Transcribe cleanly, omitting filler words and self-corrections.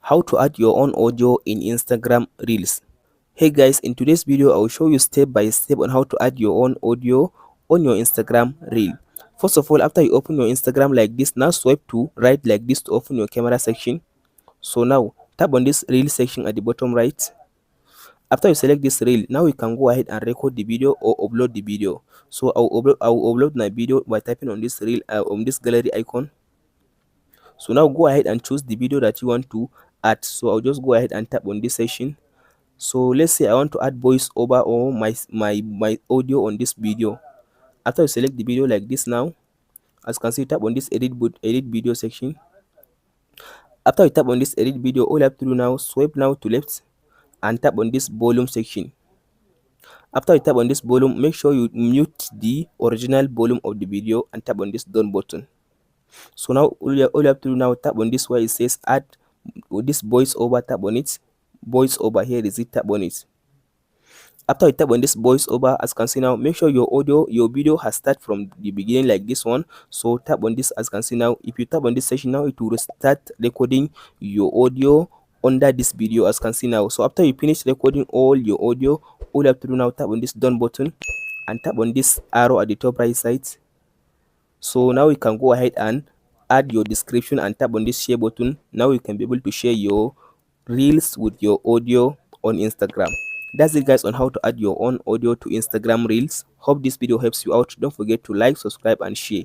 How to add your own audio in Instagram Reels. Hey guys, in today's video I will show you step by step on how to add your own audio on your Instagram Reel. First of all, after you open your Instagram like this, now swipe to right like this to open your camera section. So now tap on this Reel section at the bottom right. After you select this Reel, now you can go ahead and record the video or upload the video. So I will upload my video by tapping on this Reel on this gallery icon. So now go ahead and choose the video that you want to add. So I'll just go ahead and tap on this section. So let's say I want to add voiceover or my audio on this video. After you select the video like this, now as you can see, tap on this edit video section. After you tap on this edit video, all you have to do now, swipe now to left and tap on this volume section. After you tap on this volume, make sure you mute the original volume of the video and tap on this done button. So now all you have to do now, tap on this where it says add this voiceover, tap on it. Voiceover, here is it, tap on it. After you tap on this voiceover, as you can see now, make sure your video has started from the beginning like this one. So tap on this, as you can see now. If you tap on this section now, it will start recording your audio under this video, as you can see now. So after you finish recording all your audio, all you have to do now, tap on this done button and tap on this arrow at the top right side. So now you can go ahead and add your description and tap on this share button. Now you can be able to share your reels with your audio on Instagram. That's it guys on how to add your own audio to Instagram Reels. Hope this video helps you out. Don't forget to like, subscribe and share.